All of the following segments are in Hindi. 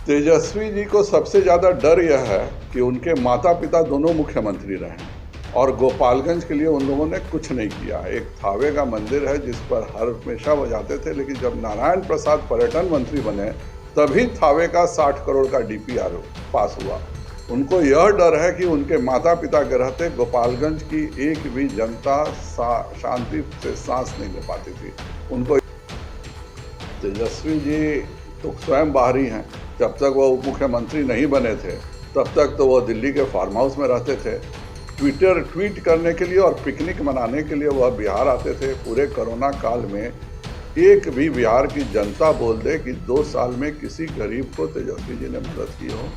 तेजस्वी जी को सबसे ज़्यादा डर यह है कि उनके माता पिता दोनों मुख्यमंत्री रहे और गोपालगंज के लिए उन लोगों ने कुछ नहीं किया। एक थावे का मंदिर है जिस पर हर हमेशा वो जाते थे, लेकिन जब नारायण प्रसाद पर्यटन मंत्री बने तभी थावे का 60 करोड़ का डीपीआर पास हुआ। उनको यह डर है कि उनके माता पिता के रहते गोपालगंज की एक भी जनता शांति से सांस नहीं ले पाती थी। उनको तेजस्वी जी तो स्वयं बाहरी हैं। जब तक वो उप मुख्यमंत्री नहीं बने थे तब तक तो वो दिल्ली के फार्म हाउस में रहते थे। ट्वीट करने के लिए और पिकनिक मनाने के लिए वह बिहार आते थे। पूरे कोरोना काल में एक भी बिहार की जनता बोल दे कि 2 साल में किसी गरीब को तेजस्वी जी ने मदद की हो।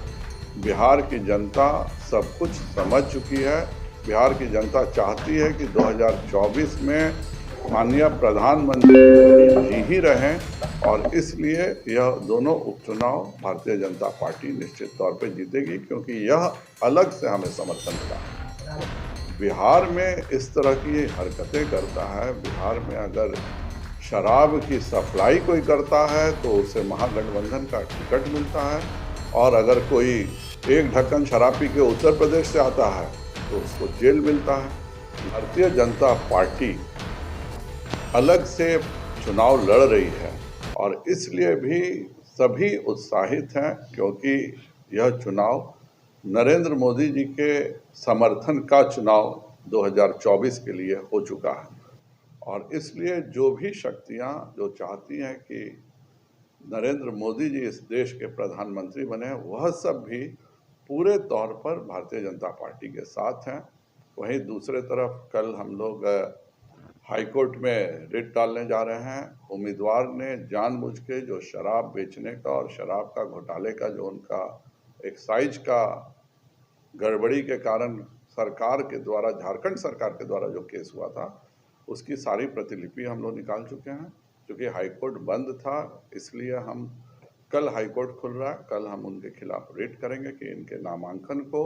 बिहार की जनता सब कुछ समझ चुकी है। बिहार की जनता चाहती है कि 2024 में माननीय प्रधानमंत्री जी ही रहें और इसलिए यह दोनों उपचुनाव भारतीय जनता पार्टी निश्चित तौर पे जीतेगी, क्योंकि यह अलग से हमें समर्थन मिला है। बिहार में इस तरह की हरकतें करता है। बिहार में अगर शराब की सप्लाई कोई करता है तो उसे महागठबंधन का टिकट मिलता है, और अगर कोई एक ढक्कन शराब पी के उत्तर प्रदेश से आता है तो उसको जेल मिलता है। भारतीय जनता पार्टी अलग से चुनाव लड़ रही है और इसलिए भी सभी उत्साहित हैं, क्योंकि यह चुनाव नरेंद्र मोदी जी के समर्थन का चुनाव 2024 के लिए हो चुका है। और इसलिए जो भी शक्तियां जो चाहती हैं कि नरेंद्र मोदी जी इस देश के प्रधानमंत्री बने, वह सब भी पूरे तौर पर भारतीय जनता पार्टी के साथ हैं। वहीं दूसरे तरफ कल हम लोग हाई कोर्ट में रिट डालने जा रहे हैं। उम्मीदवार ने जानबूझ के जो शराब बेचने का और शराब का घोटाले का जो उनका एक्साइज का गड़बड़ी के कारण सरकार के द्वारा, झारखंड सरकार के द्वारा जो केस हुआ था, उसकी सारी प्रतिलिपि हम लोग निकाल चुके हैं। क्योंकि हाईकोर्ट बंद था, इसलिए हम कल हाईकोर्ट खुल रहा है, कल हम उनके खिलाफ रिट करेंगे कि इनके नामांकन को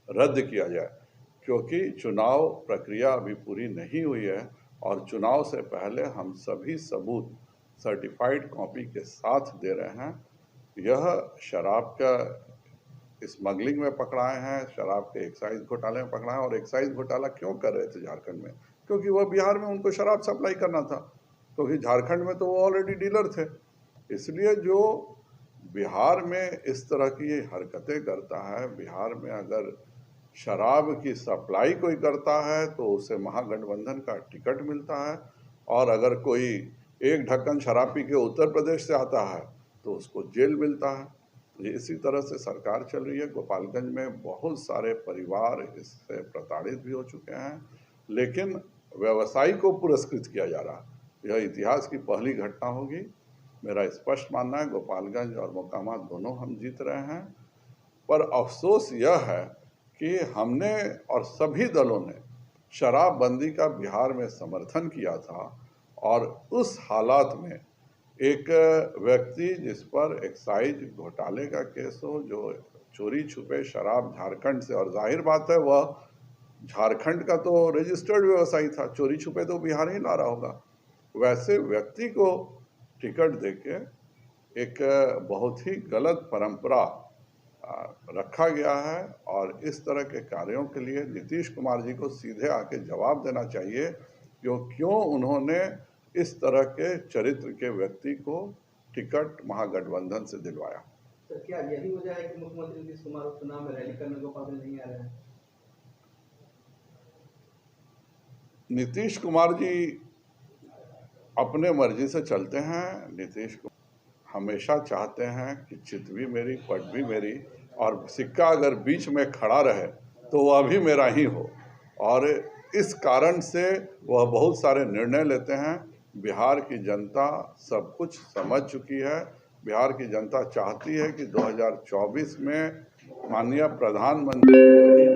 रद्द किया जाए। क्योंकि चुनाव प्रक्रिया अभी पूरी नहीं हुई है और चुनाव से पहले हम सभी सबूत सर्टिफाइड कॉपी के साथ दे रहे हैं। यह शराब का स्मगलिंग में पकड़ाए हैं, शराब के एक्साइज घोटाले में पकड़ाए हैं। और एक्साइज घोटाला क्यों कर रहे थे झारखंड में? क्योंकि वह बिहार में उनको शराब सप्लाई करना था, क्योंकि झारखंड में तो वो ऑलरेडी डीलर थे। इसलिए जो बिहार में इस तरह की हरकतें करता है, बिहार में अगर शराब की सप्लाई कोई करता है तो उसे महागठबंधन का टिकट मिलता है, और अगर कोई एक ढक्कन शराब पी के उत्तर प्रदेश से आता है तो उसको जेल मिलता है। इसी तरह से सरकार चल रही है। गोपालगंज में बहुत सारे परिवार इससे प्रताड़ित भी हो चुके हैं, लेकिन व्यवसायी को पुरस्कृत किया जा रहा है। यह इतिहास की पहली घटना होगी। मेरा स्पष्ट मानना है गोपालगंज और मोकामा दोनों हम जीत रहे हैं। पर अफसोस यह है कि हमने और सभी दलों ने शराबबंदी का बिहार में समर्थन किया था, और उस हालात में एक व्यक्ति जिस पर एक्साइज घोटाले का केस हो, जो चोरी छुपे शराब झारखंड से, और जाहिर बात है वह झारखंड का तो रजिस्टर्ड व्यवसायी था, चोरी छुपे तो बिहार ही ला रहा होगा, वैसे व्यक्ति को टिकट देके एक बहुत ही गलत परंपरा रखा गया है। और इस तरह के कार्यों के लिए नीतीश कुमार जी को सीधे आके जवाब देना चाहिए क्यों उन्होंने इस तरह के चरित्र के व्यक्ति को टिकट महागठबंधन से दिलवाया। सर, क्या यही वजह है कि मुख्यमंत्री नीतीश कुमार उपचुनाव में रैली करने गोपालगंज नहीं आ रहे हैं? नीतीश कुमार जी अपने मर्जी से चलते हैं। नीतीश कुमार हमेशा चाहते हैं कि चित भी मेरी पट भी मेरी, और सिक्का अगर बीच में खड़ा रहे तो वह भी मेरा ही हो। और इस कारण से वह बहुत सारे निर्णय लेते हैं। बिहार की जनता सब कुछ समझ चुकी है। बिहार की जनता चाहती है कि 2024 में माननीय प्रधानमंत्री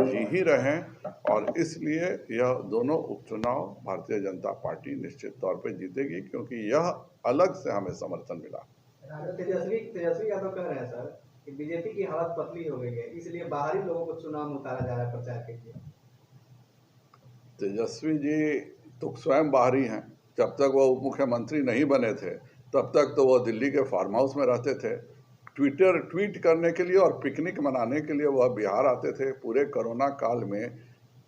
जी ही रहें, और इसलिए यह दोनों उपचुनाव भारतीय जनता पार्टी निश्चित तौर पे जीतेगी, क्योंकि यह अलग से हमें समर्थन मिला। तेजस्वी यादव कह रहे हैं सर कि बीजेपी की हालत पतली हो गई है, इसलिए बाहरी लोगों को चुनाव में उतारा जा रहा है प्रचार के लिए। तेजस्वी जी तो स्वयं बाहरी हैं। जब तक वो उप मुख्यमंत्री नहीं बने थे तब तक तो वो दिल्ली के फार्म हाउस में रहते थे। ट्वीट करने के लिए और पिकनिक मनाने के लिए वह बिहार आते थे। पूरे कोरोना काल में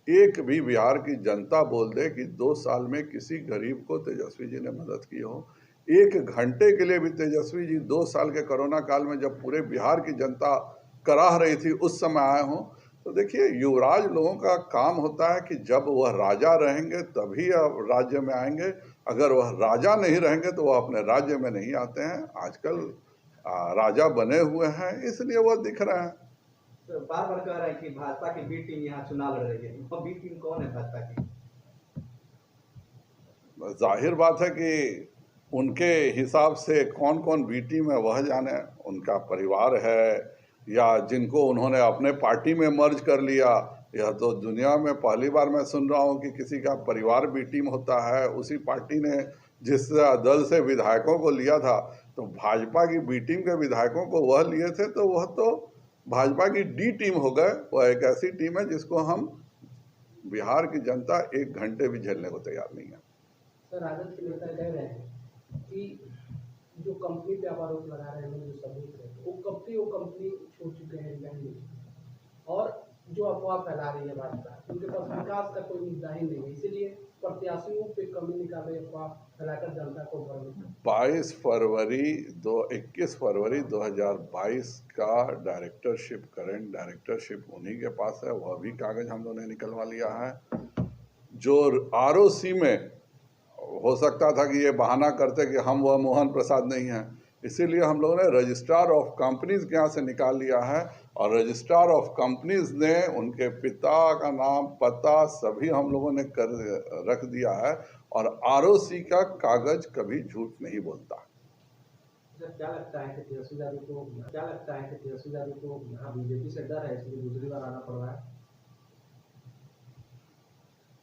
एक भी बिहार की जनता बोल दे कि 2 साल में किसी गरीब को तेजस्वी जी ने मदद की हो, 1 घंटे के लिए भी तेजस्वी जी 2 साल के कोरोना काल में जब पूरे बिहार की जनता कराह रही थी उस समय आए हों। तो देखिए, युवराज लोगों का काम होता है कि जब वह राजा रहेंगे तभी राज्य में आएंगे, अगर वह राजा नहीं रहेंगे तो वह अपने राज्य में नहीं आते हैं। आजकल राजा बने हुए हैं, इसलिए वह दिख रहे हैं। तो बार बार कह रहे हैं कि भाजपा की बी टीम यहाँ चुनाव लड़ रही है, वो बी टीम कौन है भाजपा की? जाहिर बात है कि उनके हिसाब से कौन कौन बी टीम है वह जाने, उनका परिवार है या जिनको उन्होंने अपने पार्टी में मर्ज कर लिया। यह तो दुनिया में पहली बार मैं सुन रहा हूँ कि किसी का परिवार बी टीम होता है। उसी पार्टी ने जिस दल से विधायकों को लिया था, तो भाजपा की बी टीम के विधायकों को वह लिए थे, तो वह तो भाजपा की डी टीम हो गए। वह एक ऐसी टीम है जिसको हम बिहार की जनता 1 घंटे भी झेलने को तैयार नहीं है। सर, राजद के नेता कह रहे हैं कि जो कंपनी पे आप आरोप लगा रहे हैं, जो सबूत है, वो कंपनी छोड़ चुके हैं रिलायंस, और जो अफवाह फैला रही है भाजपा, उनके पास विकास का कोई मुद्दा ही नहीं है, इसीलिए प्रत्याशियों पे कमी निकाले, अफवाह फैलाकर जनता को भ्रमित। 21 फरवरी 2022 का करंट डायरेक्टरशिप उन्हीं के पास है। वह भी कागज हम लोगों ने निकलवा लिया है। जो आरओसी में हो सकता था कि ये बहाना करते कि हम वह मोहन प्रसाद नहीं हैं, इसीलिए हम लोगों ने रजिस्ट्रार ऑफ कंपनीज के यहाँ से निकाल लिया है, और रजिस्ट्रार ऑफ कंपनीज ने उनके पिता का नाम, पता सभी हम लोगों ने कर रख दिया है, और आरओसी का कागज कभी झूठ नहीं बोलता। सर, क्या लगता है कि तेजस्वी यादव को यहाँ बीजेपी से डर है, इसलिए दूसरी बार आना पड़ रहा है?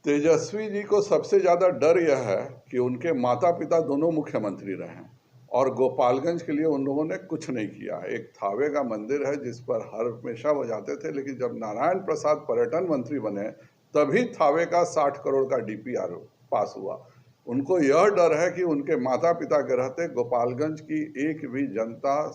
तेजस्वी जी को सबसे ज़्यादा डर यह है कि उनके माता पिता दोनों मुख्यमंत्री रहे हैं और गोपालगंज के लिए उन लोगों ने कुछ नहीं किया। एक थावे का मंदिर है जिस पर हर हमेशा वो जाते थे, लेकिन जब नारायण प्रसाद पर्यटन मंत्री बने तभी थावे का 60 करोड़ का डीपीआर पास हुआ। उनको यह डर है कि उनके माता पिता के रहते गोपालगंज की एक भी जनता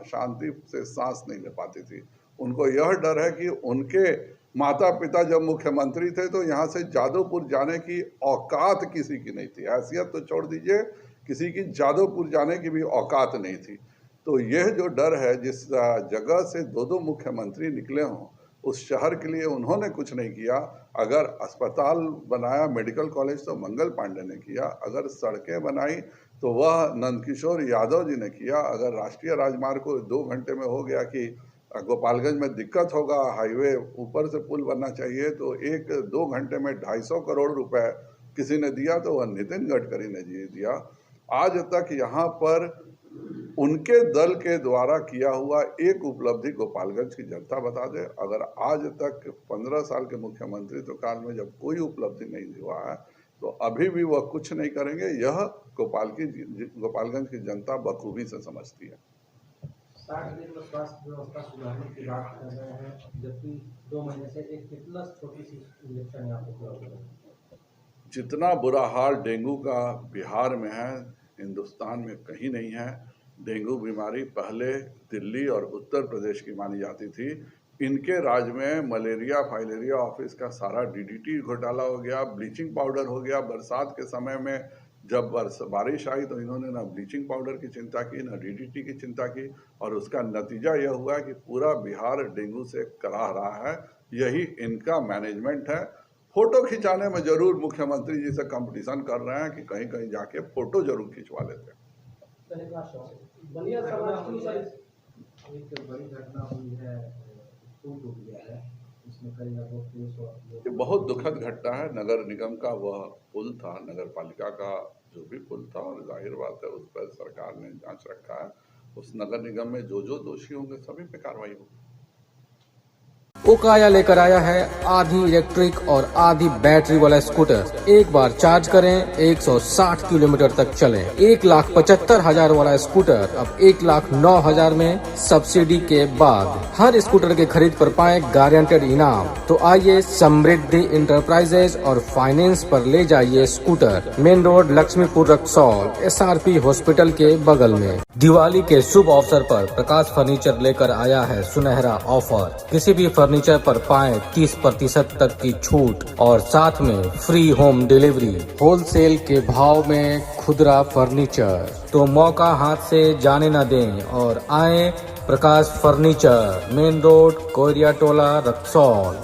शांति से सांस नहीं ले पाती थी। उनको यह डर है कि उनके माता पिता जब मुख्यमंत्री थे तो यहाँ से जादवपुर जाने की औकात किसी की नहीं थी। हैसियत तो छोड़ दीजिए, किसी की जादवपुर जाने की भी औकात नहीं थी। तो यह जो डर है, जिस जगह से दो मुख्यमंत्री निकले हों, उस शहर के लिए उन्होंने कुछ नहीं किया। अगर अस्पताल बनाया, मेडिकल कॉलेज, तो मंगल पांडे ने किया। अगर सड़कें बनाई तो वह नंदकिशोर यादव जी ने किया। अगर राष्ट्रीय राजमार्ग को 2 घंटे में हो गया कि गोपालगंज में दिक्कत होगा, हाईवे ऊपर से पुल बनना चाहिए, तो 1-2 घंटे में 250 करोड़ रुपए किसी ने दिया, तो वह नितिन गडकरी ने दिया। आज तक यहाँ पर उनके दल के द्वारा किया हुआ एक उपलब्धि गोपालगंज की जनता बता दे। अगर आज तक 15 साल के मुख्यमंत्रित्व काल में जब कोई उपलब्धि नहीं हुआ है, तो अभी भी वह कुछ नहीं करेंगे। यह गोपालगंज की जनता बखूबी से समझती है। 60 दिन में स्वास्थ्य व्यवस्था सुधारने की बात कर रहे हैं, जबकि 2 महीने से एक कितना छोटी सी इंजेक्शन यहाँ उपलब्ध है। जितना बुरा हाल डेंगू का बिहार में है, हिंदुस्तान में कहीं नहीं है। डेंगू बीमारी पहले दिल्ली और उत्तर प्रदेश की मानी जाती थी। इनके राज्य में मलेरिया फाइलेरिया ऑफिस का सारा डीडीटी घोटाला हो गया, ब्लीचिंग पाउडर हो गया। बरसात के समय में जब बारिश आई तो इन्होंने ना ब्लीचिंग पाउडर की चिंता की, ना डीडीटी की चिंता की, और उसका नतीजा यह हुआ कि पूरा बिहार डेंगू से कराह रहा है। यही इनका मैनेजमेंट है। फोटो खिंचाने में जरूर मुख्यमंत्री जी से कंपटीशन कर रहे हैं कि कहीं कहीं जाके फोटो जरूर खिंचवा लेते हैं। एक बड़ी घटना हुई है, पुल टूट गया है, इसमें करीब लगभग 300 ये बहुत दुखद घटना है। नगर निगम का वह पुल था, नगर पालिका का जो भी पुल था, और जाहिर बात है उस पर सरकार ने जांच रखा है। उस नगर निगम में जो दोषी होंगे सभी पे कार्रवाई होगी। ओकाया लेकर आया है आधी इलेक्ट्रिक और आधी बैटरी वाला स्कूटर। एक बार चार्ज करें 160 किलोमीटर तक चलें। 1,75,000 वाला स्कूटर अब 1,09,000 में सब्सिडी के बाद। हर स्कूटर के खरीद पर पाएं गारंटेड इनाम। तो आइए समृद्धि इंटरप्राइजेज और फाइनेंस पर ले जाइए scooter. Main road Laxmipur Raxaul, SRP hospital के बगल में। दिवाली के शुभ अवसर पर प्रकाश फर्नीचर लेकर आया है सुनहरा ऑफर। किसी भी फर्नीचर पर पाएं 30% तक की छूट और साथ में फ्री होम डिलीवरी। होलसेल के भाव में खुदरा फर्नीचर। तो मौका हाथ से जाने न दें और आए प्रकाश फर्नीचर, मेन रोड कोयरिया टोला रक्सौल।